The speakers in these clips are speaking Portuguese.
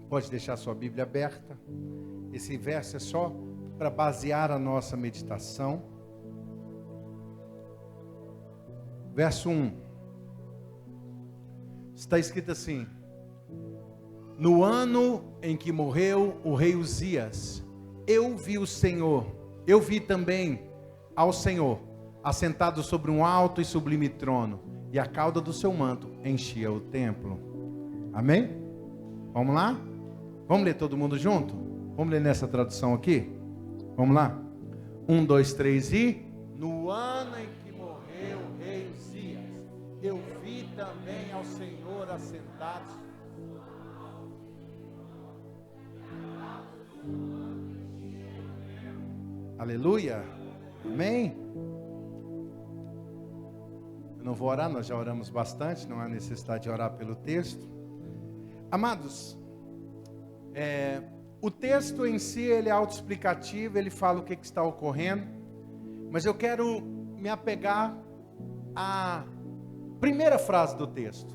Pode deixar sua Bíblia aberta. Esse verso é só para basear a nossa meditação. Verso 1. Está escrito assim: no ano em que morreu o rei Uzias, eu vi também ao Senhor, assentado sobre um alto e sublime trono, e a cauda do seu manto enchia o templo. Amém? Vamos lá? Vamos ler todo mundo junto? Vamos ler nessa tradução aqui? Vamos lá? 1, 2, 3 e... No ano em que morreu o rei Uzias, eu vi também ao Senhor assentado. Aleluia. Amém? Eu não vou orar, nós já oramos bastante, não há necessidade de orar pelo texto. Amados, o texto em si, ele é autoexplicativo, ele fala o que está ocorrendo, mas eu quero me apegar à primeira frase do texto: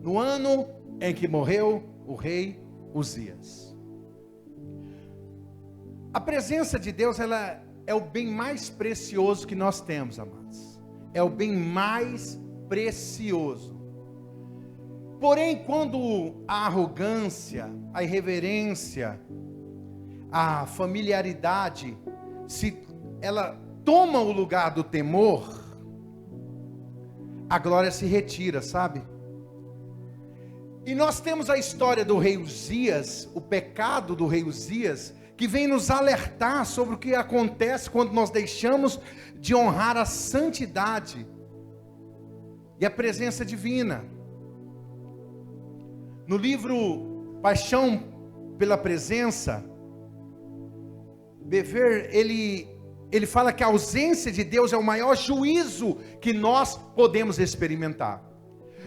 no ano em que morreu o rei Uzias. A presença de Deus, ela é o bem mais precioso que nós temos, amados. É o bem mais precioso. Porém, quando a arrogância, a irreverência, a familiaridade, ela toma o lugar do temor, a glória se retira, sabe? E nós temos a história do rei Uzias, o pecado do rei Uzias, que vem nos alertar sobre o que acontece quando nós deixamos de honrar a santidade e a presença divina. No livro Paixão pela Presença, Bever, ele fala que a ausência de Deus é o maior juízo que nós podemos experimentar.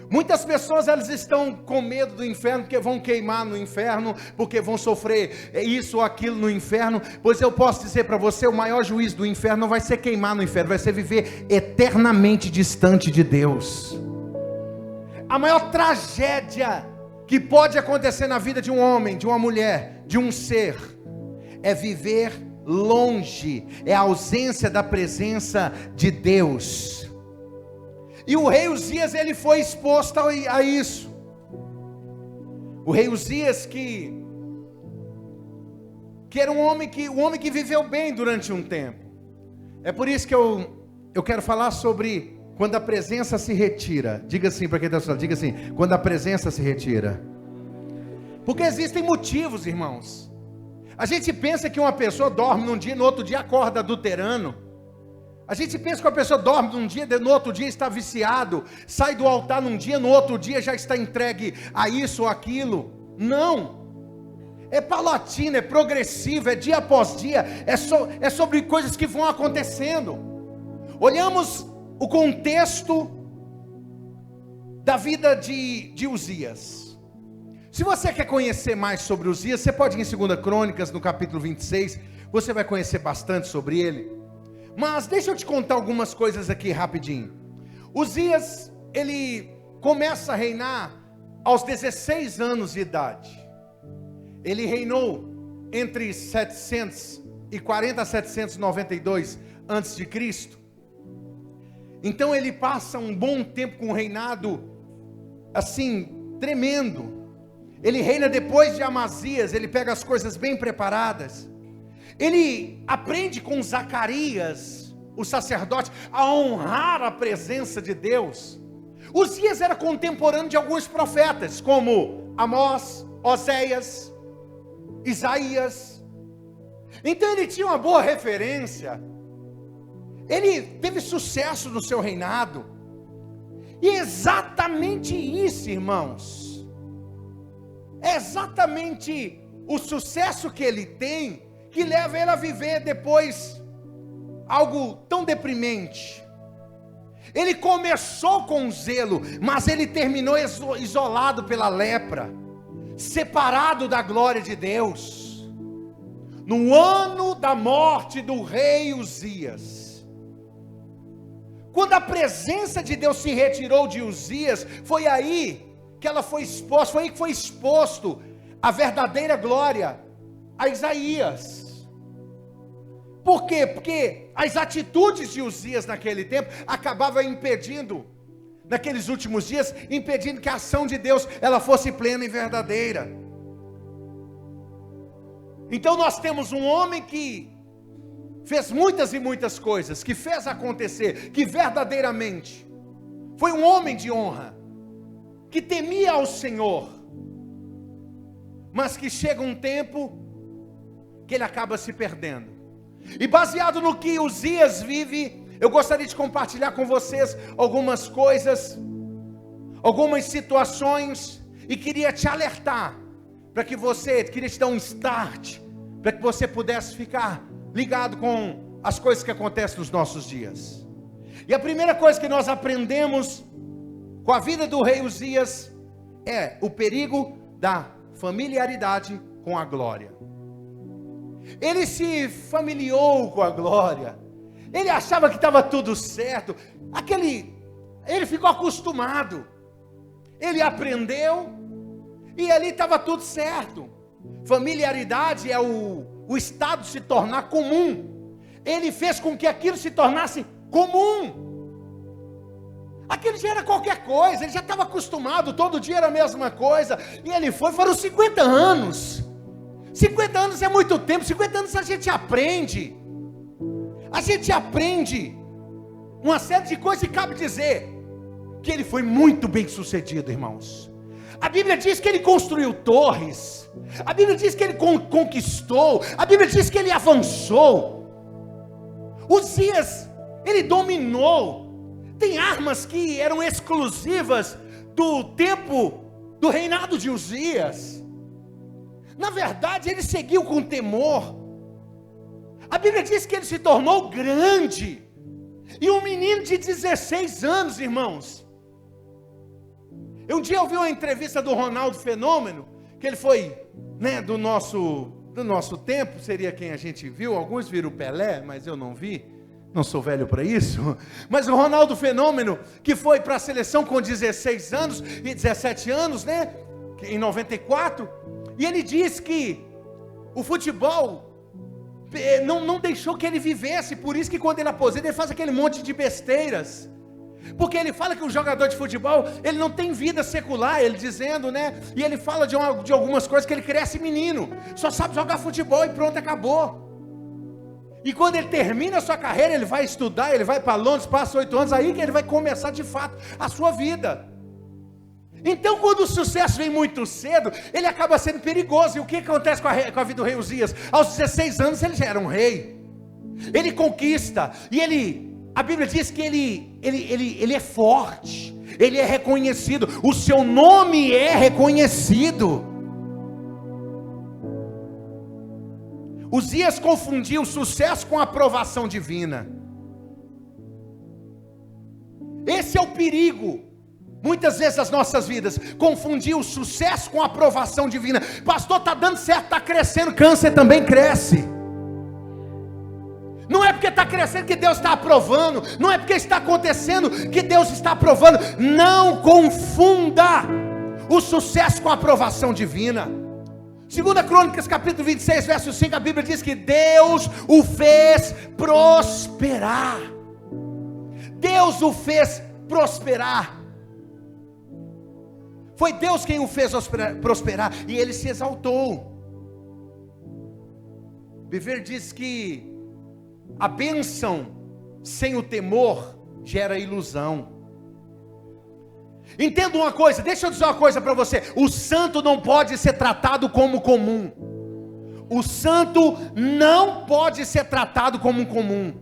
Muitas pessoas, elas estão com medo do inferno, porque vão queimar no inferno, porque vão sofrer isso ou aquilo no inferno. Pois eu posso dizer para você, o maior juízo do inferno não vai ser queimar no inferno, vai ser viver eternamente distante de Deus. A maior tragédia que pode acontecer na vida de um homem, de uma mulher, de um ser, é viver longe, é a ausência da presença de Deus. E o rei Uzias, ele foi exposto a isso. O rei Uzias que era um homem que viveu bem durante um tempo. É por isso que eu quero falar sobre quando a presença se retira. Diga assim para quem está falando, diga assim: quando a presença se retira. Porque existem motivos, irmãos. A gente pensa que uma pessoa dorme num dia, no outro dia acorda adulterando. A gente pensa que a pessoa dorme num dia, no outro dia está viciado, sai do altar num dia, no outro dia já está entregue a isso ou aquilo. Não, é paulatino, é progressivo, é dia após dia, é sobre coisas que vão acontecendo. Olhamos o contexto da vida de Uzias. Se você quer conhecer mais sobre Uzias, você pode ir em 2 Crônicas, no capítulo 26, você vai conhecer bastante sobre ele. Mas deixa eu te contar algumas coisas aqui rapidinho. Uzias, ele começa a reinar aos 16 anos de idade. Ele reinou entre 740 a 792 a.C. Então ele passa um bom tempo com um reinado assim, tremendo. Ele reina depois de Amazias, ele pega as coisas bem preparadas. Ele aprende com Zacarias, o sacerdote, a honrar a presença de Deus. Uzias era contemporâneo de alguns profetas, como Amós, Oséias, Isaías. Então ele tinha uma boa referência. Ele teve sucesso no seu reinado. E é exatamente isso, irmãos. É exatamente o sucesso que ele tem que leva ele a viver depois algo tão deprimente. Ele começou com zelo, mas ele terminou isolado pela lepra, separado da glória de Deus. No ano da morte do rei Uzias, quando a presença de Deus se retirou de Uzias, foi aí que ela foi exposta, foi aí que foi exposto a verdadeira glória a Isaías. Por quê? Porque as atitudes de Uzias naquele tempo acabavam impedindo, naqueles últimos dias, impedindo que a ação de Deus ela fosse plena e verdadeira. Então nós temos um homem que fez muitas e muitas coisas, que fez acontecer, que verdadeiramente foi um homem de honra, que temia ao Senhor, mas que chega um tempo que ele acaba se perdendo. E baseado no que Uzias vive, eu gostaria de compartilhar com vocês algumas coisas, algumas situações, e queria te alertar, queria te dar um start, para que você pudesse ficar ligado com as coisas que acontecem nos nossos dias. E a primeira coisa que nós aprendemos com a vida do rei Uzias é o perigo da familiaridade com a glória. Ele se familiou com a glória, ele achava que estava tudo certo, ele ficou acostumado, ele aprendeu, e ali estava tudo certo. Familiaridade é o estado de se tornar comum. Ele fez com que aquilo se tornasse comum. Aquilo já era qualquer coisa, ele já estava acostumado, todo dia era a mesma coisa, e ele foram 50 anos, 50 anos é muito tempo, 50 anos a gente aprende uma série de coisas, e cabe dizer, que ele foi muito bem sucedido, irmãos. A Bíblia diz que ele construiu torres, a Bíblia diz que ele conquistou, a Bíblia diz que ele avançou. Uzias, ele dominou. Tem armas que eram exclusivas do tempo do reinado de Uzias. Na verdade, ele seguiu com temor. A Bíblia diz que ele se tornou grande, e um menino de 16 anos, irmãos. Um dia eu vi uma entrevista do Ronaldo Fenômeno, que ele foi, do nosso tempo, seria quem a gente viu. Alguns viram o Pelé, mas eu não vi, não sou velho para isso. Mas o Ronaldo Fenômeno, que foi para a seleção com 16 anos e 17 anos, em 94, e ele diz que o futebol não deixou que ele vivesse, por isso que quando ele aposenta, ele faz aquele monte de besteiras. Porque ele fala que o jogador de futebol, ele não tem vida secular, ele dizendo, e ele fala de algumas coisas, que ele cresce menino, só sabe jogar futebol e pronto, acabou. E quando ele termina a sua carreira, ele vai estudar, ele vai para Londres, passa 8 anos, aí que ele vai começar de fato a sua vida. Então quando o sucesso vem muito cedo, ele acaba sendo perigoso. E o que acontece com a vida do rei Uzias? Aos 16 anos ele já era um rei, ele conquista, e a Bíblia diz que ele é forte, ele é reconhecido, o seu nome é reconhecido. Uzias confundiu sucesso com aprovação divina. Esse é o perigo, muitas vezes das nossas vidas, confundir o sucesso com aprovação divina. Pastor, está dando certo, está crescendo, câncer também cresce. Não é porque está crescendo que Deus está aprovando, não é porque está acontecendo que Deus está aprovando. Não confunda o sucesso com a aprovação divina. 2 Crônicas capítulo 26, verso 5, a Bíblia diz que Deus o fez prosperar. Deus o fez prosperar. Foi Deus quem o fez prosperar, e ele se exaltou. Bever diz que a bênção sem o temor gera ilusão. Entenda uma coisa, deixa eu dizer uma coisa para você: o santo não pode ser tratado como comum. O santo não pode ser tratado como comum.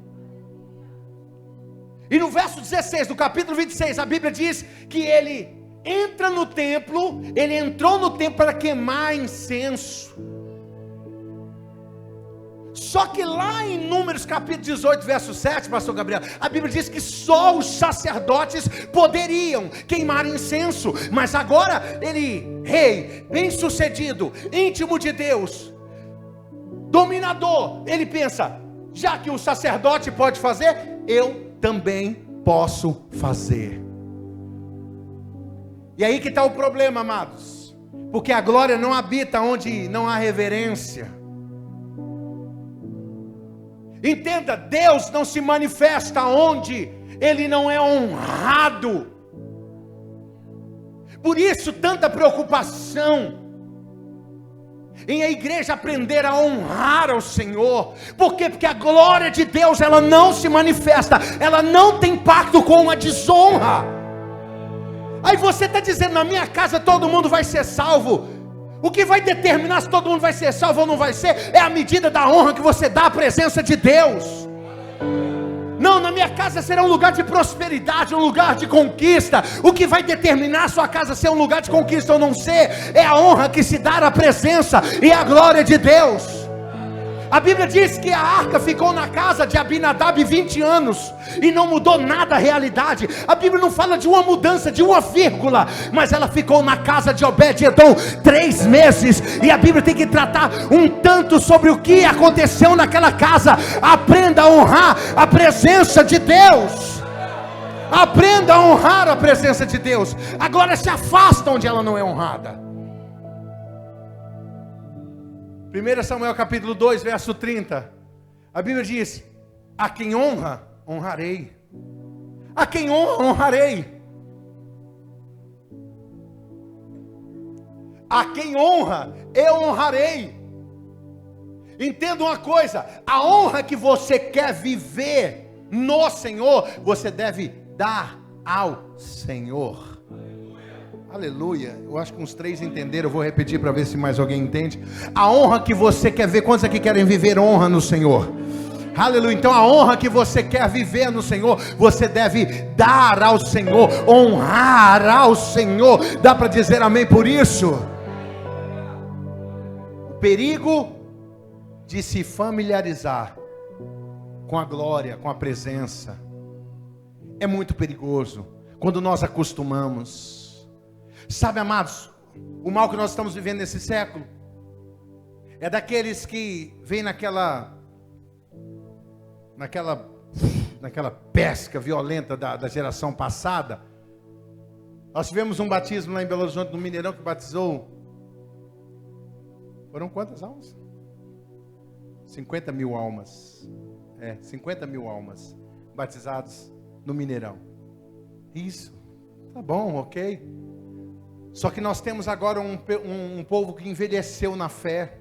E no verso 16 do capítulo 26, a Bíblia diz que ele entra no templo, ele entrou no templo para queimar incenso. Só que lá em Números capítulo 18, verso 7, pastor Gabriel, a Bíblia diz que só os sacerdotes poderiam queimar incenso. Mas agora ele, rei, bem sucedido, íntimo de Deus, dominador, ele pensa: já que o sacerdote pode fazer, eu também posso fazer. E aí que está o problema, amados. Porque a glória não habita onde não há reverência. Entenda, Deus não se manifesta onde Ele não é honrado. Por isso tanta preocupação em a igreja aprender a honrar ao Senhor. Por quê? Porque a glória de Deus, ela não se manifesta, ela não tem pacto com a desonra. Aí você está dizendo, na minha casa todo mundo vai ser salvo. O que vai determinar se todo mundo vai ser salvo ou não vai ser, é a medida da honra que você dá à presença de Deus. Não, na minha casa será um lugar de prosperidade, um lugar de conquista. O que vai determinar a sua casa ser um lugar de conquista ou não ser, é a honra que se dá à presença e à glória de Deus. A Bíblia diz que a arca ficou na casa de Abinadab 20 anos, e não mudou nada a realidade. A Bíblia não fala de uma mudança, de uma vírgula, mas ela ficou na casa de Obed-edom 3 meses, e a Bíblia tem que tratar um tanto sobre o que aconteceu naquela casa. Aprenda a honrar a presença de Deus. Aprenda a honrar a presença de Deus. Agora se afasta onde ela não é honrada. 1 Samuel capítulo 2, verso 30, a Bíblia diz, a quem honra, honrarei. A quem honra, honrarei. A quem honra, eu honrarei. Entenda uma coisa, a honra que você quer viver no Senhor, você deve dar ao Senhor. Aleluia, eu acho que uns 3 entenderam, eu vou repetir para ver se mais alguém entende. A honra que você quer ver, quantos aqui querem viver honra no Senhor? Aleluia, então a honra que você quer viver no Senhor, você deve dar ao Senhor, honrar ao Senhor. Dá para dizer amém por isso? O perigo de se familiarizar com a glória, com a presença, é muito perigoso, quando nós acostumamos. Sabe, amados, o mal que nós estamos vivendo nesse século é daqueles que vêm naquela pesca violenta da geração passada. Nós tivemos um batismo lá em Belo Horizonte, no Mineirão, que batizou, foram quantas almas? 50 mil almas, 50 mil almas batizadas no Mineirão. Isso, tá bom, ok. Só que nós temos agora um povo que envelheceu na fé,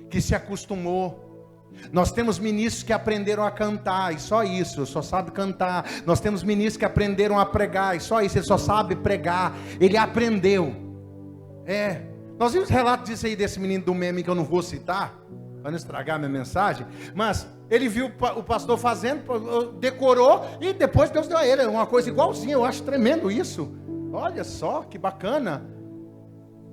que se acostumou. Nós temos ministros que aprenderam a cantar, e só isso, só sabe cantar. Nós temos ministros que aprenderam a pregar, e só isso, ele só sabe pregar. Ele aprendeu. Nós vimos relato disso aí, desse menino do meme que eu não vou citar, para não estragar minha mensagem. Mas ele viu o pastor fazendo, decorou, e depois Deus deu a ele uma coisa igualzinha. Eu acho tremendo isso. Olha só, que bacana.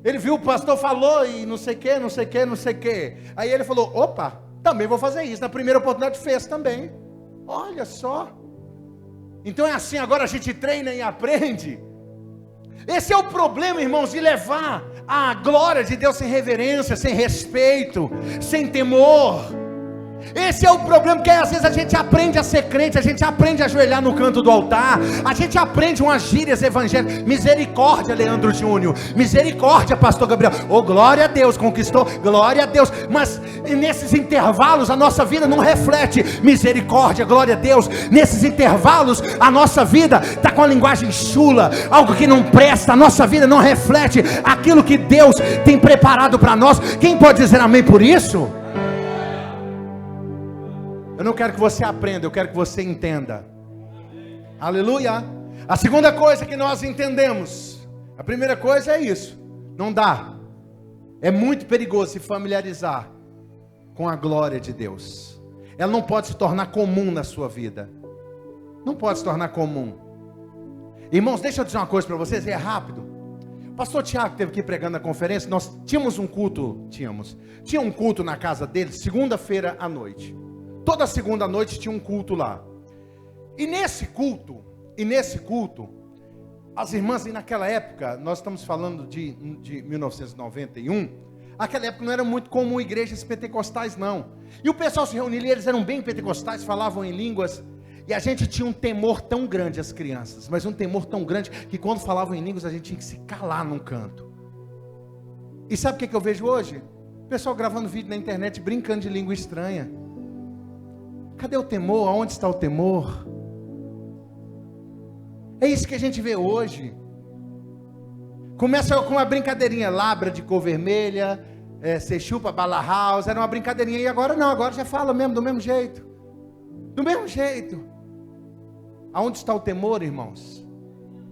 Ele viu o pastor, falou e não sei o que, não sei o que, não sei o que. Aí ele falou, opa, também vou fazer isso. Na primeira oportunidade fez também. Olha só. Então é assim, agora a gente treina e aprende. Esse é o problema, irmãos, de levar a glória de Deus sem reverência, sem respeito, sem temor. Esse é o problema, porque às vezes a gente aprende a ser crente, a gente aprende a ajoelhar no canto do altar, a gente aprende umas gírias evangélicas. Misericórdia, Leandro Júnior, misericórdia, pastor Gabriel, glória a Deus, conquistou, glória a Deus. Mas nesses intervalos a nossa vida não reflete misericórdia, glória a Deus. Nesses intervalos a nossa vida está com a linguagem chula, algo que não presta. A nossa vida não reflete aquilo que Deus tem preparado para nós. Quem pode dizer amém por isso? Eu não quero que você aprenda, eu quero que você entenda. Aleluia. A segunda coisa que nós entendemos, a primeira coisa é isso, não dá. É muito perigoso se familiarizar com a glória de Deus. Ela não pode se tornar comum na sua vida. Não pode se tornar comum. Irmãos, deixa eu dizer uma coisa para vocês, é rápido. O pastor Tiago esteve aqui pregando na conferência. Nós tínhamos um culto, tinha um culto na casa dele, segunda-feira à noite. Toda segunda noite tinha um culto lá. E nesse culto, as irmãs, e naquela época, nós estamos falando de 1991, naquela época não era muito comum igrejas pentecostais não. E o pessoal se reunia, eles eram bem pentecostais, falavam em línguas. E a gente tinha um temor tão grande, as crianças, mas um temor tão grande, que quando falavam em línguas, a gente tinha que se calar num canto. E sabe o que eu vejo hoje? O pessoal gravando vídeo na internet, brincando de língua estranha. Cadê o temor? Aonde está o temor? É isso que a gente vê hoje. Começa com uma brincadeirinha, labra de cor vermelha, você chupa bala house, era uma brincadeirinha, e agora não, agora já fala mesmo, do mesmo jeito. Do mesmo jeito. Aonde está o temor, irmãos?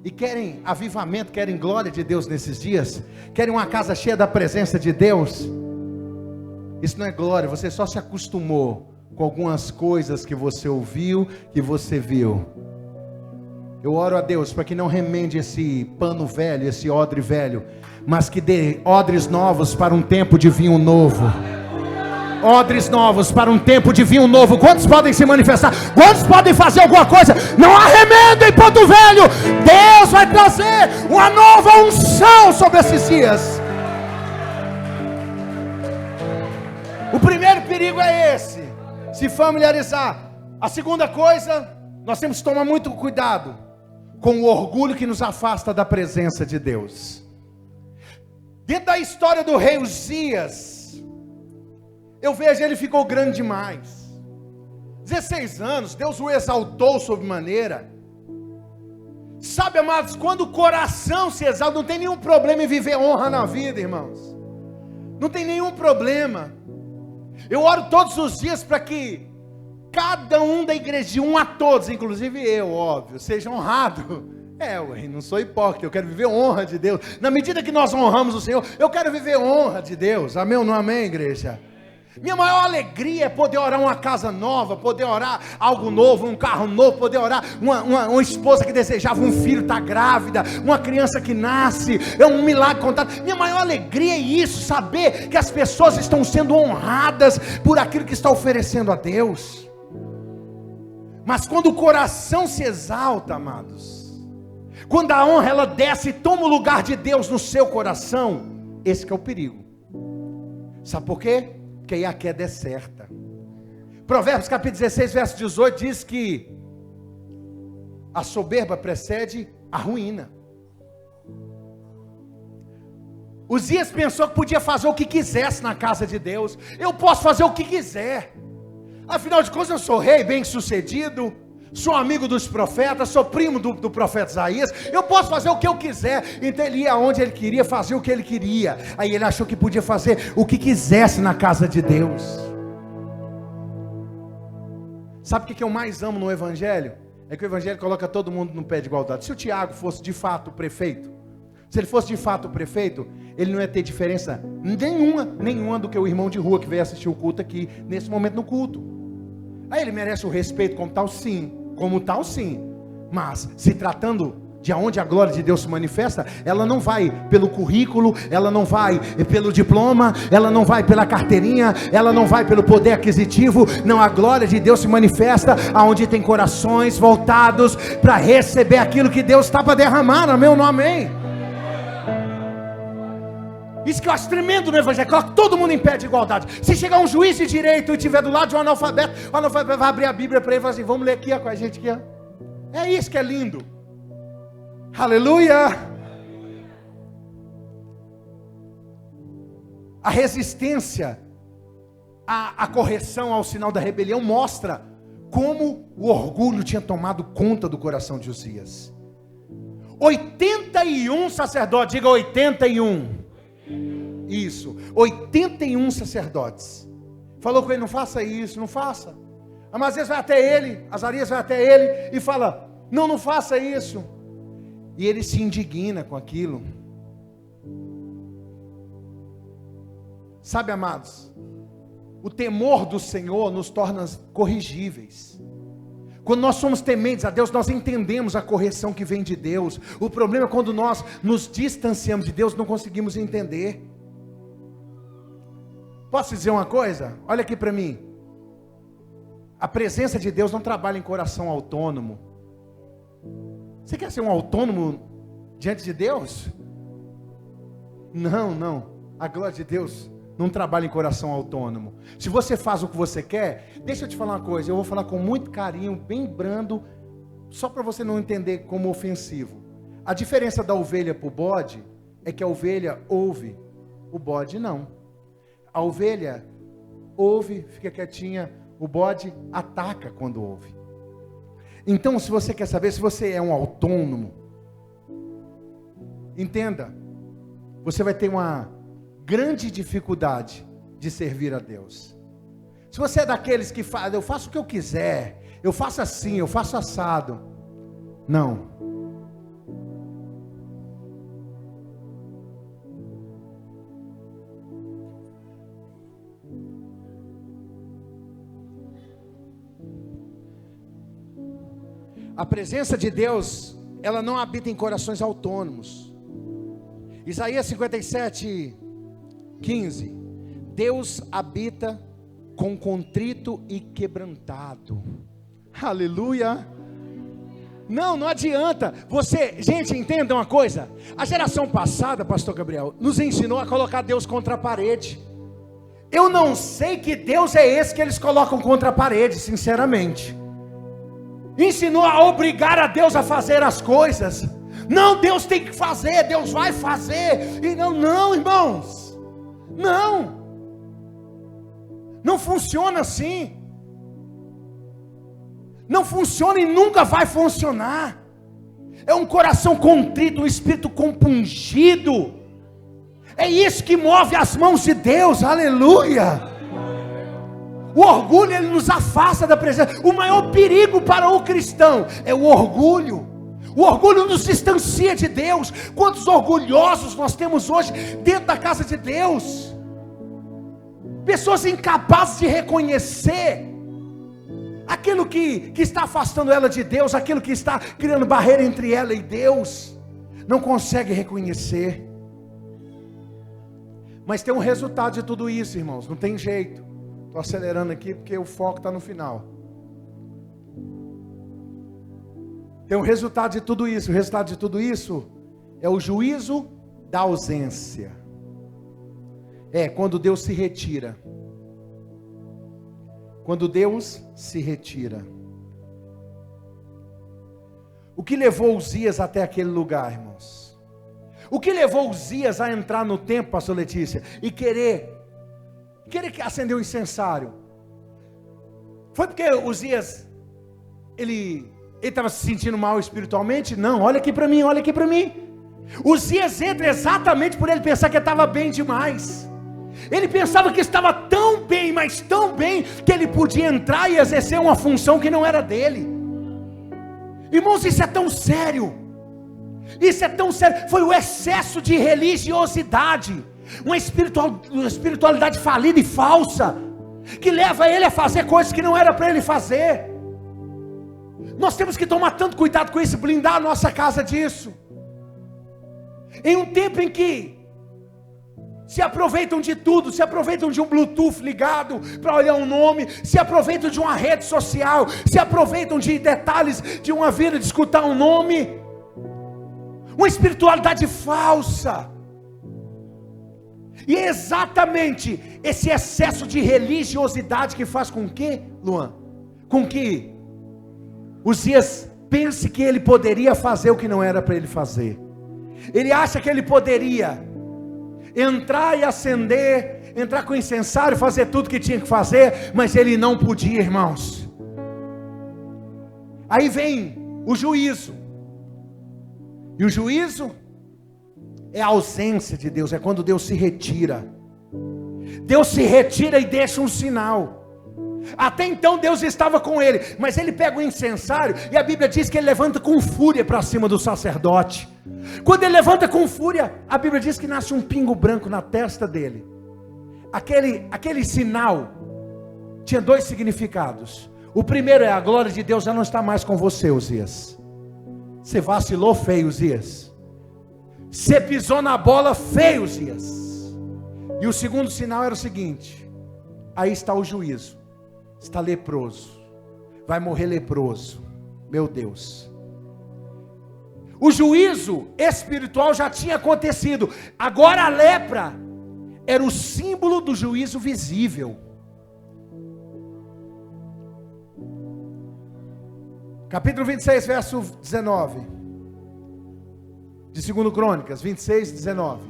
E querem avivamento, querem glória de Deus nesses dias? Querem uma casa cheia da presença de Deus? Isso não é glória, você só se acostumou com algumas coisas que você ouviu, que você viu. Eu oro a Deus para que não remende esse pano velho, esse odre velho, mas que dê odres novos para um tempo de vinho novo. Odres novos para um tempo de vinho novo. Quantos podem se manifestar? Quantos podem fazer alguma coisa? Não arremendem ponto velho. Deus vai trazer uma nova unção sobre esses dias. O primeiro perigo é esse, se familiarizar. A segunda coisa, nós temos que tomar muito cuidado com o orgulho que nos afasta da presença de Deus. Dentro da história do rei Uzias, eu vejo ele ficou grande demais. 16 anos, Deus o exaltou sob maneira. Sabe, amados, quando o coração se exalta, não tem nenhum problema em viver honra na vida, irmãos. Não tem nenhum problema. Eu oro todos os dias para que cada um da igreja, de um a todos, inclusive eu, óbvio, seja honrado. Eu não sou hipócrita, eu quero viver honra de Deus. Na medida que nós honramos o Senhor, eu quero viver honra de Deus. Amém ou não amém, igreja? Minha maior alegria é poder orar uma casa nova, poder orar algo novo, um carro novo, poder orar uma esposa que desejava um filho, está grávida, uma criança que nasce, é um milagre contado. Minha maior alegria é isso, saber que as pessoas estão sendo honradas por aquilo que está oferecendo a Deus. Mas quando o coração se exalta, amados, quando a honra ela desce e toma o lugar de Deus no seu coração, esse que é o perigo. Sabe por quê? Porque aí a queda é certa. Provérbios capítulo 16, verso 18 diz que a soberba precede a ruína. Uzias pensou que podia fazer o que quisesse na casa de Deus. Eu posso fazer o que quiser. Afinal de contas, eu sou rei, bem sucedido, sou amigo dos profetas, sou primo do profeta Isaías, eu posso fazer o que eu quiser. Então ele ia aonde ele queria, fazer o que ele queria. Aí ele achou que podia fazer o que quisesse na casa de Deus. Sabe o que eu mais amo no Evangelho? É que o Evangelho coloca todo mundo no pé de igualdade. Se o Tiago fosse de fato o prefeito, se ele fosse de fato o prefeito, ele não ia ter diferença nenhuma do que o irmão de rua que veio assistir o culto aqui, nesse momento no culto. Aí ele merece o respeito como tal sim, mas se tratando de aonde a glória de Deus se manifesta, ela não vai pelo currículo, ela não vai pelo diploma, ela não vai pela carteirinha, ela não vai pelo poder aquisitivo. Não, a glória de Deus se manifesta aonde tem corações voltados para receber aquilo que Deus está para derramar. Amém ou não amém? Isso que eu acho tremendo no Evangelho, coloca todo mundo em pé de igualdade. Se chegar um juiz de direito e estiver do lado de um analfabeto, o analfabeto vai abrir a Bíblia para ele e falar assim: vamos ler aqui com a gente aqui. É isso que é lindo. Aleluia. A resistência à correção, ao sinal da rebelião, mostra como o orgulho tinha tomado conta do coração de Uzias. 81 sacerdotes, diga 81. Isso, 81 sacerdotes. Falou com ele: não faça isso, não faça. Amazias vai até ele, Azarias vai até ele e fala: não faça isso. E ele se indigna com aquilo. Sabe, amados, o temor do Senhor nos torna corrigíveis. Quando nós somos tementes a Deus, nós entendemos a correção que vem de Deus. O problema é quando nós nos distanciamos de Deus, não conseguimos entender. Posso dizer uma coisa? Olha aqui para mim. A presença de Deus não trabalha em coração autônomo. Você quer ser um autônomo diante de Deus? Não. A glória de Deus não trabalha em coração autônomo. Se você faz o que você quer, deixa eu te falar uma coisa, eu vou falar com muito carinho, bem brando, só para você não entender como ofensivo. A diferença da ovelha para o bode é que a ovelha ouve, o bode não. A ovelha ouve, fica quietinha, o bode ataca quando ouve. Então, se você quer saber se você é um autônomo, entenda, você vai ter uma grande dificuldade de servir a Deus. Se você é daqueles que fala, eu faço o que eu quiser, eu faço assim, eu faço assado. Não. A presença de Deus, ela não habita em corações autônomos. Isaías 57, 15. Deus habita com contrito e quebrantado. Aleluia. Não adianta. Gente, entenda uma coisa. A geração passada, pastor Gabriel, nos ensinou a colocar Deus contra a parede. Eu não sei que Deus é esse que eles colocam contra a parede, sinceramente. Ensinou a obrigar a Deus a fazer as coisas. Não, Deus tem que fazer, Deus vai fazer. E não, irmãos. Não funciona assim. Não funciona e nunca vai funcionar. É um coração contrito, um espírito compungido. É isso que move as mãos de Deus, aleluia. O orgulho, ele nos afasta da presença. O maior perigo para o cristão é o orgulho. O orgulho nos distancia de Deus. Quantos orgulhosos nós temos hoje dentro da casa de Deus? Pessoas incapazes de reconhecer aquilo que está afastando ela de Deus, aquilo que está criando barreira entre ela e Deus. Não consegue reconhecer. Mas tem um resultado de tudo isso, irmãos, não tem jeito. Estou acelerando aqui porque o foco está no final. Tem um resultado de tudo isso. O resultado de tudo isso é o juízo da ausência. É quando Deus se retira. Quando Deus se retira. O que levou Uzias até aquele lugar, irmãos? O que levou Uzias a entrar no templo, pastor Letícia, e querer acender o incensário? Foi porque Uzias, ele estava se sentindo mal espiritualmente? Não, olha aqui para mim. Uzias entra exatamente por ele pensar que estava bem demais. Ele pensava que estava tão bem, mas tão bem, que ele podia entrar e exercer uma função que não era dele. Irmãos, isso é tão sério. Foi o excesso de religiosidade, uma espiritualidade falida e falsa, que leva ele a fazer coisas que não era para ele fazer. Nós temos que tomar tanto cuidado com isso, blindar a nossa casa disso. Em um tempo em que se aproveitam de tudo, se aproveitam de um Bluetooth ligado para olhar um nome, se aproveitam de uma rede social, se aproveitam de detalhes de uma vida, de escutar um nome, uma espiritualidade falsa. E é exatamente esse excesso de religiosidade que faz com que, Luan, com que Uzias pense que ele poderia fazer o que não era para ele fazer. Ele acha que ele poderia entrar e acender, entrar com incensário, fazer tudo que tinha que fazer, mas ele não podia, irmãos. Aí vem o juízo. E o juízo é a ausência de Deus, é quando Deus se retira. Deus se retira e deixa um sinal. Até então Deus estava com ele, mas ele pega o incensário e a Bíblia diz que ele levanta com fúria para cima do sacerdote. Quando ele levanta com fúria, a Bíblia diz que nasce um pingo branco na testa dele. Aquele sinal tinha dois significados. O primeiro é: a glória de Deus já não está mais com você, Uzias. Você vacilou feio, Uzias. Você pisou na bola feio, Uzias. E o segundo sinal era o seguinte: aí está o juízo. Está leproso, vai morrer leproso. Meu Deus. O juízo espiritual já tinha acontecido. Agora a lepra era o símbolo do juízo visível. Capítulo 26, verso 19. De 2 Crônicas, 26, 19.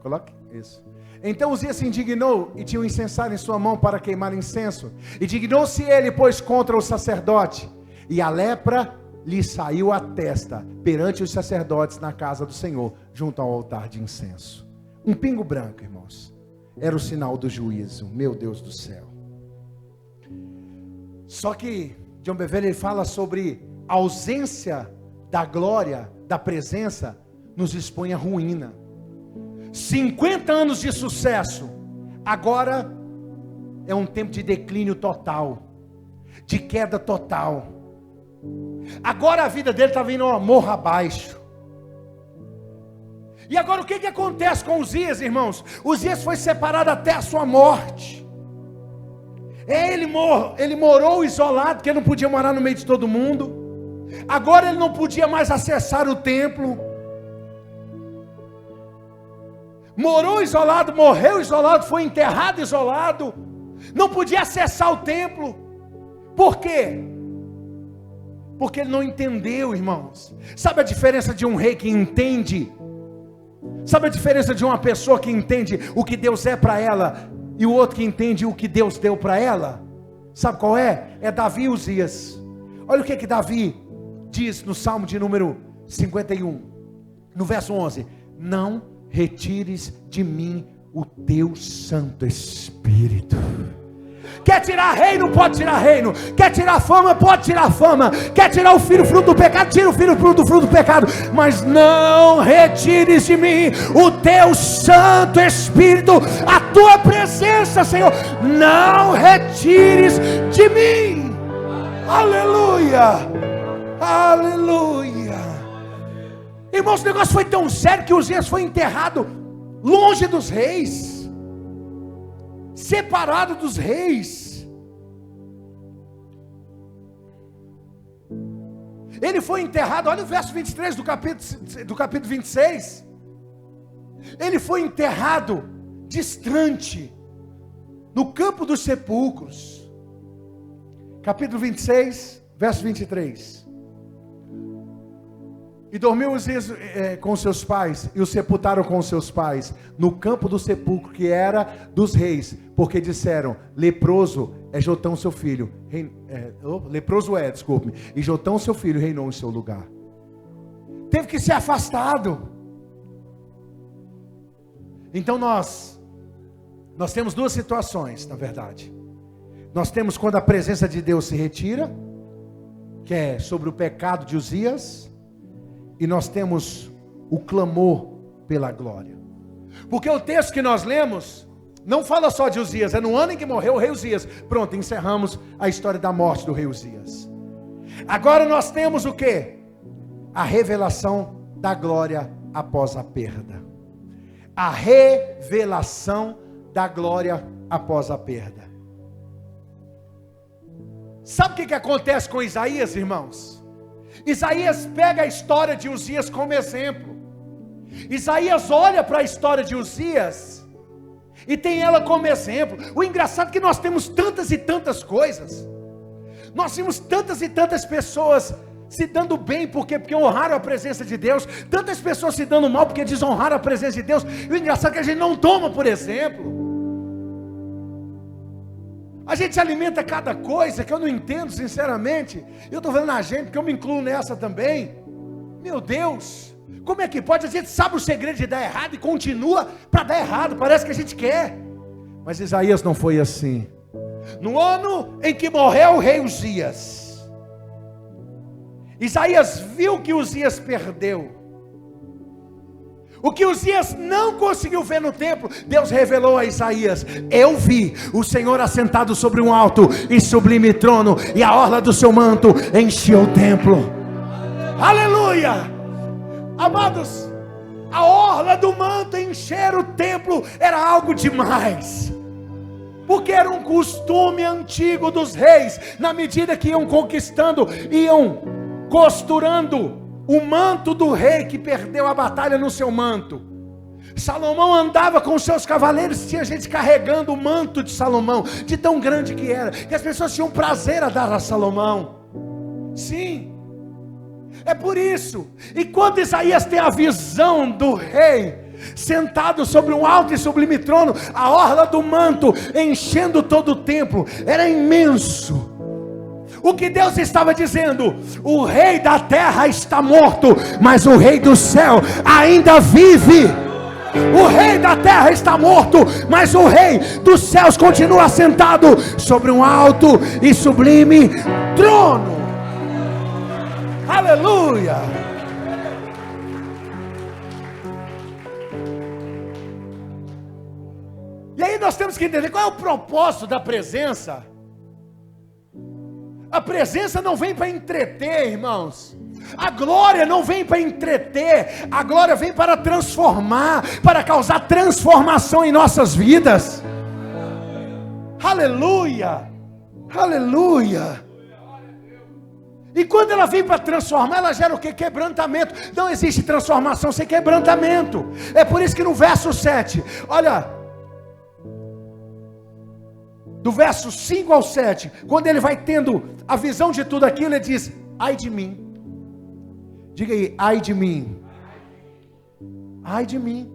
Coloque isso. Então Uzias se indignou e tinha um incensário em sua mão para queimar incenso. E dignou-se ele, pois, contra o sacerdote. E a lepra lhe saiu à testa perante os sacerdotes na casa do Senhor, junto ao altar de incenso. Um pingo branco, irmãos, era o sinal do juízo. Meu Deus do céu. Só que John Bevere, ele fala sobre a ausência da glória, da presença, nos expõe à ruína. 50 anos de sucesso, agora é um tempo de declínio total, de queda total. Agora a vida dele está vindo uma morra abaixo. E agora o que acontece com Uzias, irmãos? Uzias foi separado até a sua morte. Ele morou isolado, porque ele não podia morar no meio de todo mundo. Agora ele não podia mais acessar o templo. Morou isolado, morreu isolado, foi enterrado isolado. Não podia acessar o templo. Por quê? Porque ele não entendeu, irmãos. Sabe a diferença de um rei que entende? Sabe a diferença de uma pessoa que entende o que Deus é para ela e o outro que entende o que Deus deu para ela? Sabe qual é? É Davi e Uzias. Olha o que Davi diz no Salmo de número 51, no verso 11: não retires de mim o teu Santo Espírito. Quer tirar reino, pode tirar reino. Quer tirar fama, pode tirar fama. Quer tirar o filho fruto do pecado, tira o filho fruto do pecado. Mas não retires de mim o teu Santo Espírito, a tua presença, Senhor. Não retires de mim. Aleluia, aleluia. Irmãos, o negócio foi tão sério que Uzias foi enterrado longe dos reis, separado dos reis. Ele foi enterrado, olha o verso 23 do capítulo 26. Ele foi enterrado distante, no campo dos sepulcros. Capítulo 26, verso 23. E dormiu Uzias com seus pais, e o sepultaram com seus pais, no campo do sepulcro que era dos reis, porque disseram: leproso é Jotão seu filho, e Jotão seu filho reinou em seu lugar. Teve que ser afastado. Então nós temos duas situações, na verdade. Nós temos quando a presença de Deus se retira, que é sobre o pecado de Uzias. E nós temos o clamor pela glória. Porque o texto que nós lemos não fala só de Uzias, é no ano em que morreu o rei Uzias. Pronto, encerramos a história da morte do rei Uzias. Agora nós temos o quê? A revelação da glória após a perda. A revelação da glória após a perda. Sabe o que acontece com Isaías, irmãos? Isaías pega a história de Uzias como exemplo. Isaías olha para a história de Uzias e tem ela como exemplo. O engraçado é que nós temos tantas e tantas coisas. Nós temos tantas e tantas pessoas se dando bem porque honraram a presença de Deus. Tantas pessoas se dando mal porque desonraram a presença de Deus. E o engraçado é que a gente não toma por exemplo. A gente alimenta cada coisa que eu não entendo sinceramente. Eu estou falando a gente porque eu me incluo nessa também. Meu Deus, como é que pode? A gente sabe o segredo de dar errado e continua para dar errado, parece que a gente quer. Mas Isaías não foi assim. No ano em que morreu o rei Uzias, Isaías viu que Uzias perdeu. O que Uzias não conseguiu ver no templo, Deus revelou a Isaías: eu vi o Senhor assentado sobre um alto e sublime trono, e a orla do seu manto encheu o templo. Aleluia! Amados, a orla do manto encher o templo era algo demais, porque era um costume antigo dos reis. Na medida que iam conquistando, iam costurando o manto do rei que perdeu a batalha no seu manto. Salomão andava com os seus cavaleiros, tinha gente carregando o manto de Salomão, de tão grande que era, que as pessoas tinham prazer a dar a Salomão. Sim, é por isso. E quando Isaías tem a visão do rei sentado sobre um alto e sublime trono, a orla do manto enchendo todo o templo, era imenso. O que Deus estava dizendo? O rei da terra está morto, mas o rei do céu ainda vive. O rei da terra está morto, mas o rei dos céus continua sentado sobre um alto e sublime trono. Aleluia! E aí nós temos que entender qual é o propósito da presença. A presença não vem para entreter, irmãos. A glória não vem para entreter. A glória vem para transformar, para causar transformação em nossas vidas. Aleluia! Aleluia! E quando ela vem para transformar, ela gera o que? Quebrantamento. Não existe transformação sem quebrantamento. É por isso que no verso 7, olha, do verso 5 ao 7, quando ele vai tendo a visão de tudo aquilo, ele diz: ai de mim. Diga aí, ai de mim. Ai de mim.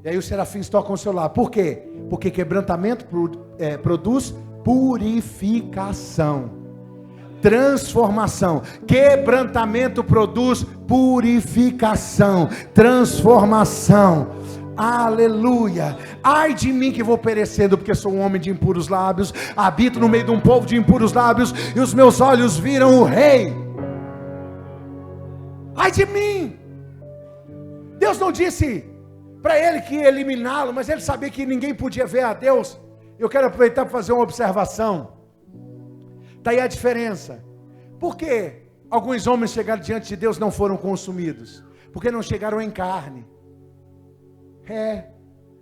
E aí os serafins tocam o seu lado. Por quê? Porque quebrantamento produz purificação, transformação. Quebrantamento produz purificação, transformação. Aleluia. Ai de mim que vou perecendo, porque sou um homem de impuros lábios, habito no meio de um povo de impuros lábios, e os meus olhos viram o rei. Ai de mim. Deus não disse para ele que ia eliminá-lo, mas ele sabia que ninguém podia ver a Deus. Eu quero aproveitar para fazer uma observação. Está aí a diferença. Por que alguns homens chegaram diante de Deus e não foram consumidos? Porque não chegaram em carne.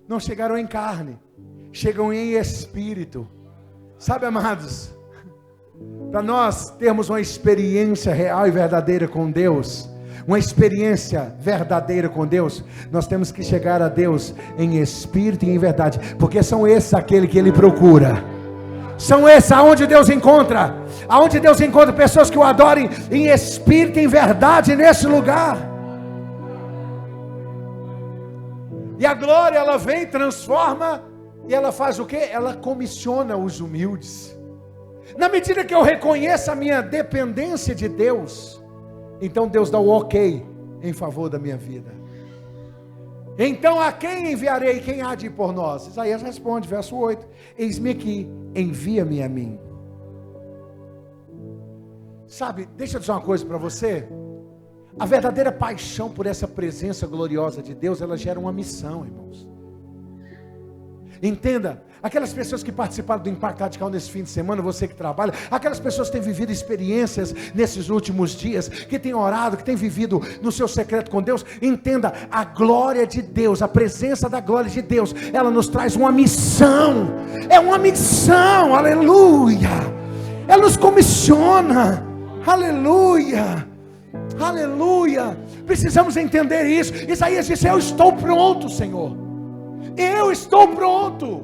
Não chegaram em carne, chegam em espírito. Sabe, amados, para nós termos uma experiência real e verdadeira com Deus, uma experiência verdadeira com Deus, nós temos que chegar a Deus em espírito e em verdade, porque são esses aquele que Ele procura. São esses aonde Deus encontra pessoas que o adorem em espírito e em verdade nesse lugar. E a glória, ela vem, transforma, e ela faz o quê? Ela comissiona os humildes. Na medida que eu reconheço a minha dependência de Deus, então Deus dá o ok em favor da minha vida. Então a quem enviarei? Quem há de ir por nós? Isaías responde, verso 8: eis-me aqui, envia-me a mim. Sabe, deixa eu dizer uma coisa para você. A verdadeira paixão por essa presença gloriosa de Deus, ela gera uma missão, irmãos. Entenda, aquelas pessoas que participaram do Impacto Radical nesse fim de semana, você que trabalha, aquelas pessoas que têm vivido experiências nesses últimos dias, que têm orado, que têm vivido no seu secreto com Deus, entenda, a glória de Deus, a presença da glória de Deus, ela nos traz uma missão. É uma missão, aleluia. Ela nos comissiona, aleluia. Aleluia, precisamos entender isso. Isaías disse: eu estou pronto, Senhor, eu estou pronto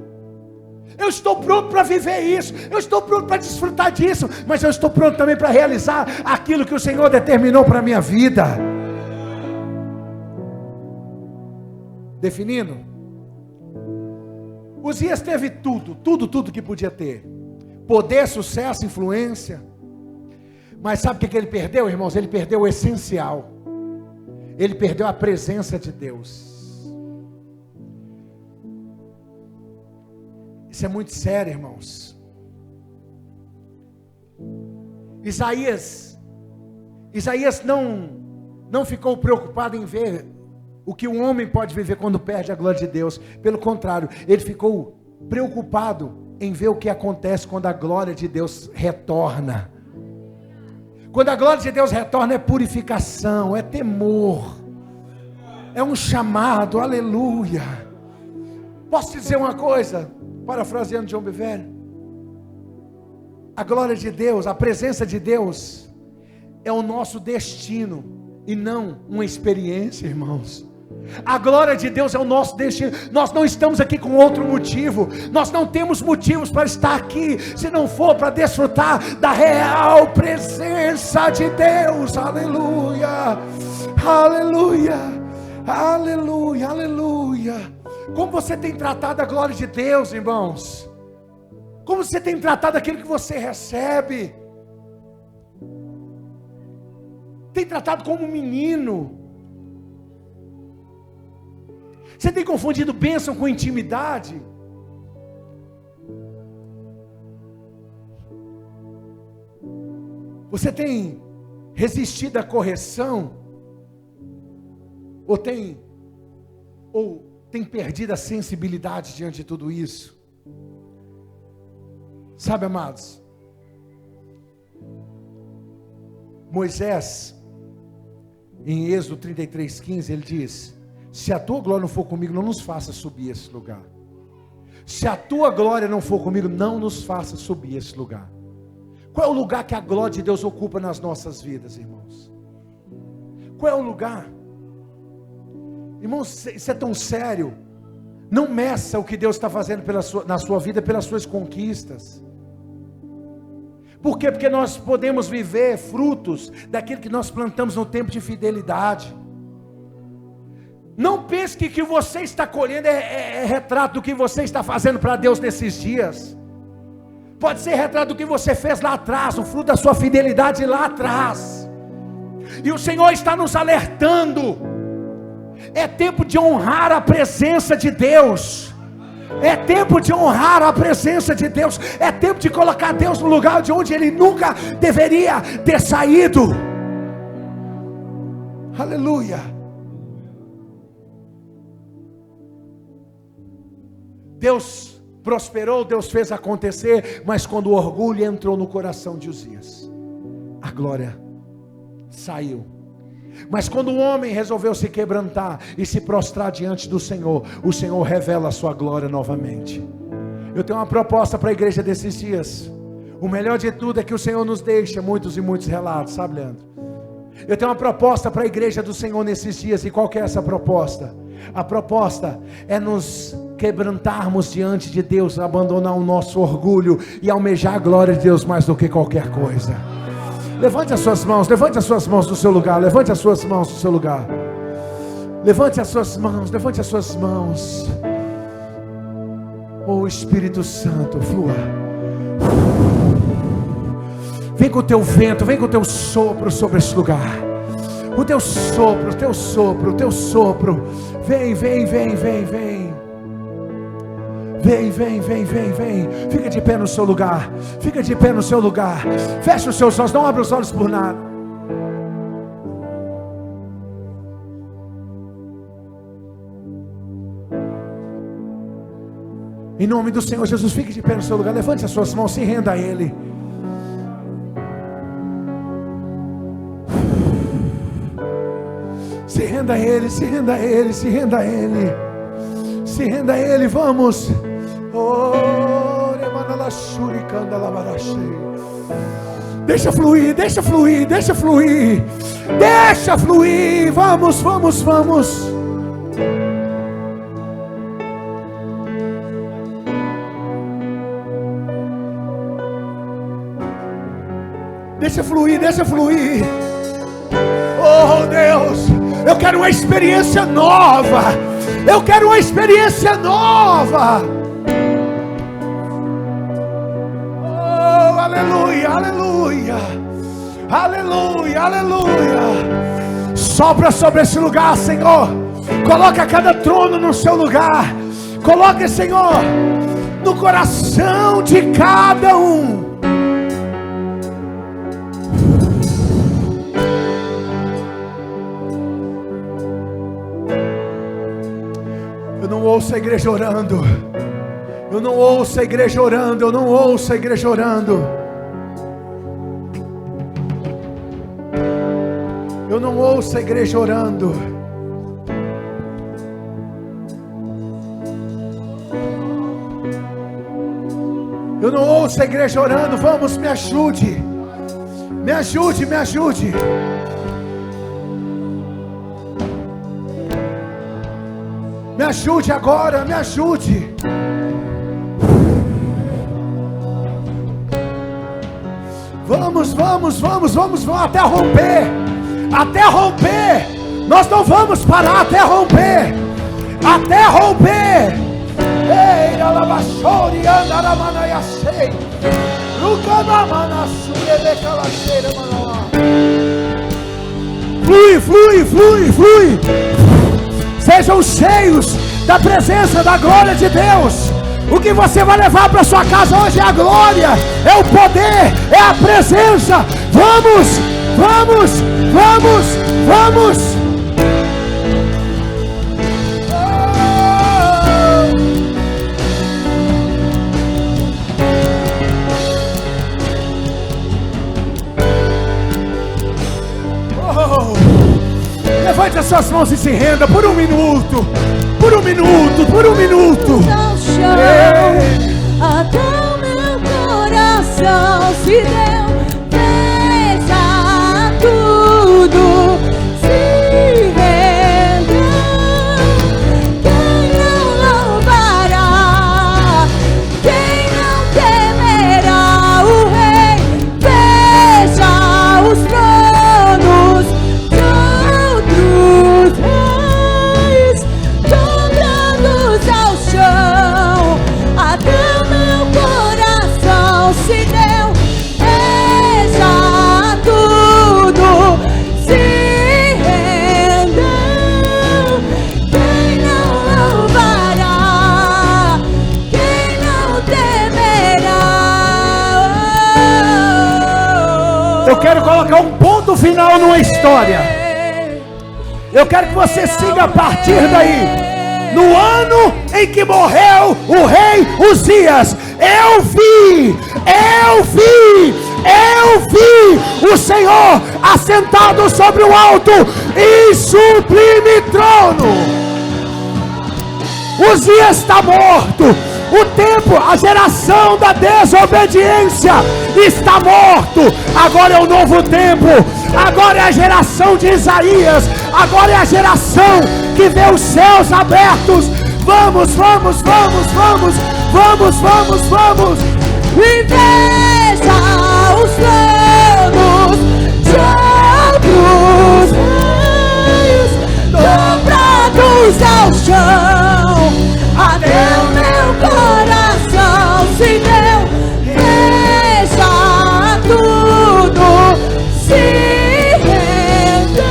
para viver isso, eu estou pronto para desfrutar disso, mas eu estou pronto também para realizar aquilo que o Senhor determinou para a minha vida. Definindo, Uzias teve tudo que podia ter: poder, sucesso, influência. Mas sabe o que ele perdeu, irmãos? Ele perdeu o essencial. Ele perdeu a presença de Deus. Isso é muito sério, irmãos. Isaías não ficou preocupado em ver o que um homem pode viver quando perde a glória de Deus. Pelo contrário, ele ficou preocupado em ver o que acontece quando a glória de Deus retorna. Quando a glória de Deus retorna, é purificação, é temor, é um chamado, aleluia. Posso te dizer uma coisa, parafraseando John Bevere? A glória de Deus, a presença de Deus, é o nosso destino e não uma experiência, irmãos. A glória de Deus é o nosso destino. Nós não estamos aqui com outro motivo. Nós não temos motivos para estar aqui, se não for para desfrutar da real presença de Deus. Aleluia, aleluia, aleluia, aleluia. Como você tem tratado a glória de Deus, irmãos? Como você tem tratado aquilo que você recebe? Tem tratado como um menino? Você tem confundido bênção com intimidade? Você tem resistido à correção? Ou tem perdido a sensibilidade diante de tudo isso? Sabe, amados, Moisés, em Êxodo 33:15, ele diz: se a tua glória não for comigo, não nos faça subir esse lugar. Se a tua glória não for comigo, não nos faça subir esse lugar. Qual é o lugar que a glória de Deus ocupa nas nossas vidas, irmãos? Qual é o lugar? Irmãos, isso é tão sério. Não meça o que Deus está fazendo na sua vida pelas suas conquistas. Por quê? Porque nós podemos viver frutos daquilo que nós plantamos no tempo de fidelidade. Não pense que o que você está colhendo é retrato do que você está fazendo para Deus nesses dias. Pode ser retrato do que você fez lá atrás, o fruto da sua fidelidade lá atrás. E o Senhor está nos alertando. É tempo de honrar a presença de Deus. É tempo de honrar a presença de Deus. É tempo de colocar Deus no lugar de onde Ele nunca deveria ter saído. Aleluia. Deus prosperou, Deus fez acontecer, mas quando o orgulho entrou no coração de Uzias, a glória saiu. Mas quando o homem resolveu se quebrantar e se prostrar diante do Senhor, o Senhor revela a sua glória novamente. Eu tenho uma proposta para a igreja desses dias. O melhor de tudo é que o Senhor nos deixa muitos e muitos relatos, sabe, Leandro? Eu tenho uma proposta para a igreja do Senhor nesses dias. E qual que é essa proposta? A proposta é nos quebrantarmos diante de Deus, abandonar o nosso orgulho e almejar a glória de Deus mais do que qualquer coisa. Levante as suas mãos do seu lugar, levante as suas mãos do seu lugar. Levante as suas mãos. Oh Espírito Santo, flua. Vem com o teu vento, vem com o teu sopro sobre esse lugar. O teu sopro, o teu sopro. Vem. Vem. Fica de pé no seu lugar. Feche os seus olhos, não abra os olhos por nada. Em nome do Senhor Jesus, fique de pé no seu lugar. Levante as suas mãos, se renda a Ele. Se renda a Ele, vamos. Deixa fluir. Vamos. Deixa fluir. Oh Deus, eu quero uma experiência nova. Oh, aleluia. Sopra sobre esse lugar, Senhor. Coloca cada trono no seu lugar. Coloca, Senhor, no coração de cada um. Eu não ouço a igreja orando. Eu não ouço a igreja orando. Eu não ouço a igreja orando. Eu não ouço a igreja orando. Eu não ouço a igreja orando. Vamos, me ajude. Me ajude, me ajude. Me ajude agora, me ajude. Vamos até romper. Até romper. Nós não vamos parar até romper. Até romper. Ei, alabachori, andaramanaiacei. Flui. Sejam cheios da presença, da glória de Deus. O que você vai levar para sua casa hoje é a glória, é o poder, é a presença. Vamos. Levante as suas mãos e se renda por um minuto. Até o meu coração se deu, veja tudo, se rendeu. Quem não louvará, quem não temerá o Rei, veja os tronos de outros reis, dobrados ao chão. Até o meu coração se deu, veja tudo, se rendeu. Quem não louvará, quem não temerá. Eu quero colocar um ponto final numa história. Eu quero que você siga a partir daí. No ano em que morreu o rei Uzias, eu vi o Senhor assentado sobre o alto e sublime trono. Uzias está morto. O tempo, a geração da desobediência está morto. Agora é o novo tempo. Agora é a geração de Isaías. Agora é a geração que vê os céus abertos. Vamos. E veja os tronos de outros reis, dobrados ao chão. Até o meu coração se deu, veja tudo, se rendeu.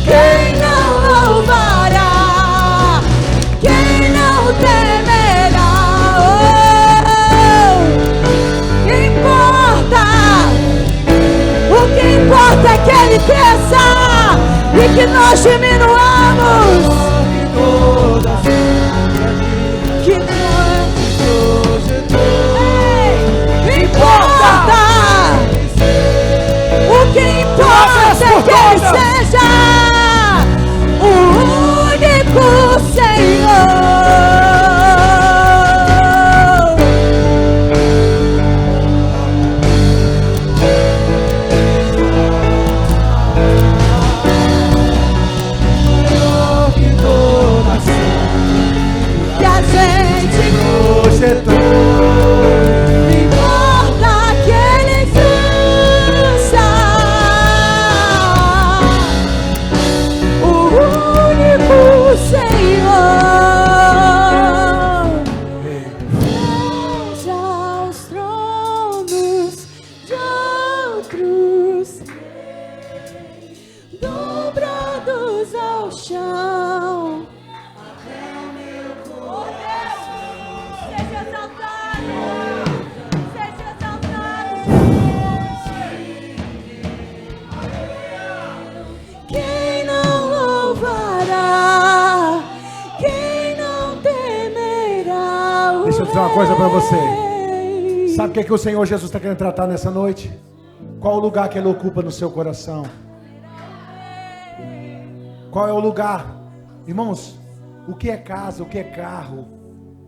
Quem não louvará, quem não temerá. O que importa é que Ele cresça e que nós diminuamos. Que importa. O que importa é que Ele seja o único Senhor. Que a gente importa que Ele cresça, o único Senhor. Veja os tronos de outros reis, dobrados ao chão. Seja exaltado, seja exaltado. Quem não louvará, quem não temerá. Deixa eu dizer uma coisa para você. Sabe o que o Senhor Jesus está querendo tratar nessa noite? Qual o lugar que Ele ocupa no seu coração? Qual é o lugar? Irmãos, o que é casa, o que é carro,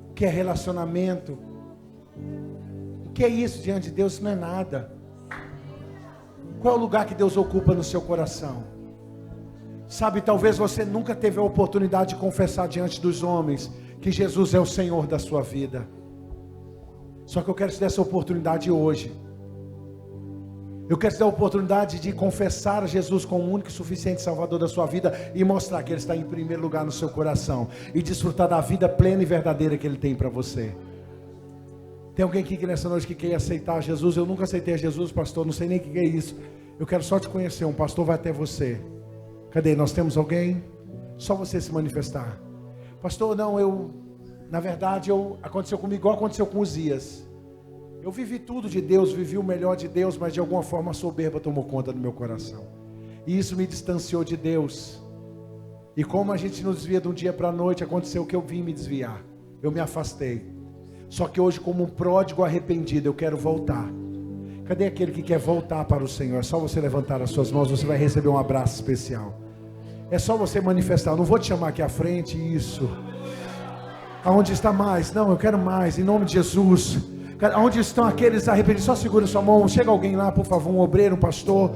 o que é relacionamento, o que é isso diante de Deus? Isso não é nada. Qual é o lugar que Deus ocupa no seu coração? Sabe, talvez você nunca teve a oportunidade de confessar diante dos homens que Jesus é o Senhor da sua vida. Só que eu quero te dar essa oportunidade hoje. Eu quero te dar a oportunidade de confessar a Jesus como o único e suficiente Salvador da sua vida e mostrar que Ele está em primeiro lugar no seu coração e desfrutar da vida plena e verdadeira que Ele tem para você. Tem alguém aqui que nessa noite que quer aceitar Jesus? Eu nunca aceitei a Jesus, pastor, não sei nem o que é isso. Eu quero só te conhecer, um pastor vai até você. Cadê? Nós temos alguém? Só você se manifestar. Pastor, não, na verdade, aconteceu comigo igual aconteceu com Uzias. Eu vivi tudo de Deus, vivi o melhor de Deus, mas de alguma forma a soberba tomou conta do meu coração. E isso me distanciou de Deus. E como a gente nos desvia de um dia para a noite, aconteceu que eu vim me desviar. Eu me afastei. Só que hoje, como um pródigo arrependido, eu quero voltar. Cadê aquele que quer voltar para o Senhor? É só você levantar as suas mãos, você vai receber um abraço especial. É só você manifestar. Eu não vou te chamar aqui à frente, isso. Aonde está mais? Não, eu quero mais, em nome de Jesus. Onde estão aqueles arrependidos? Só segura sua mão. Chega alguém lá, por favor, um obreiro, um pastor.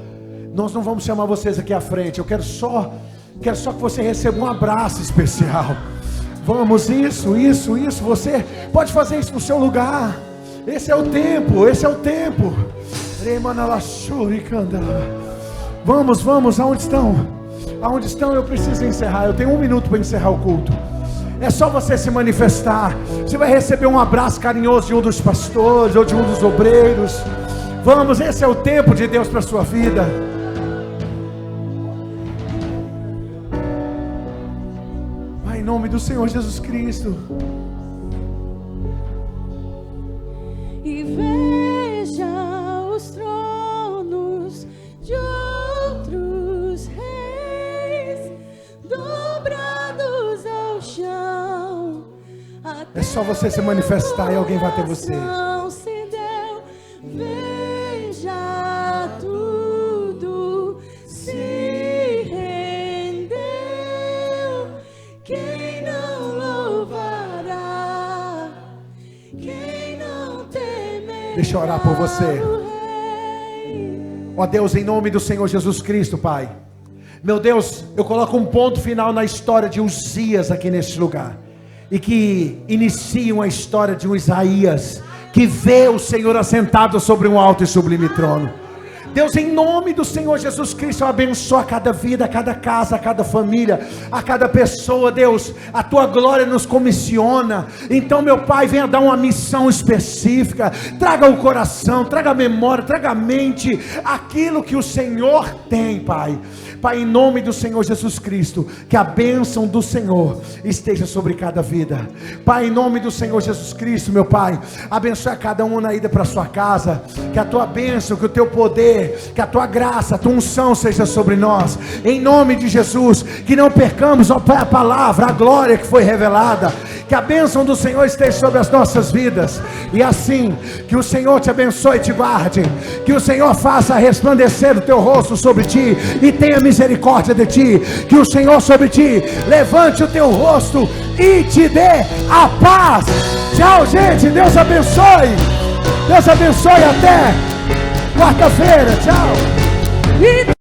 Nós não vamos chamar vocês aqui à frente. Eu quero só que você receba um abraço especial. Vamos, isso. Você pode fazer isso no seu lugar. Esse é o tempo. Vamos, aonde estão? Eu preciso encerrar. Eu tenho 1 minuto para encerrar o culto. É só você se manifestar. Você vai receber um abraço carinhoso de um dos pastores ou de um dos obreiros. Vamos, esse é o tempo de Deus para a sua vida. Vai em nome do Senhor Jesus Cristo. E veja os tronos de outros reis dobrados ao chão. É só você se manifestar e alguém vai ter você. Se deu, veja tudo se rendeu. Quem não louvará? Quem não temerá? Deixa eu orar por você. Ó Deus, em nome do Senhor Jesus Cristo, Pai. Meu Deus, eu coloco um ponto final na história de Uzias aqui neste lugar. E que iniciam a história de um Isaías, que vê o Senhor assentado sobre um alto e sublime trono. Deus, em nome do Senhor Jesus Cristo, eu abençoo a cada vida, a cada casa, a cada família, a cada pessoa. Deus, a tua glória nos comissiona. Então, meu Pai, venha dar uma missão específica. Traga o coração, traga a memória, traga a mente, aquilo que o Senhor tem, Pai. Pai, em nome do Senhor Jesus Cristo, que a bênção do Senhor esteja sobre cada vida. Pai, em nome do Senhor Jesus Cristo, meu Pai, abençoe a cada um na ida para sua casa. Que a tua bênção, que o teu poder, que a tua graça, a tua unção seja sobre nós. Em nome de Jesus, que não percamos, ó Pai, a palavra, a glória que foi revelada. Que a bênção do Senhor esteja sobre as nossas vidas. E assim, que o Senhor te abençoe e te guarde. Que o Senhor faça resplandecer o teu rosto sobre ti e tenha misericórdia de ti. Que o Senhor sobre ti levante o teu rosto e te dê a paz. Tchau, gente. Deus abençoe. Deus abençoe. Até quarta-feira. Tchau.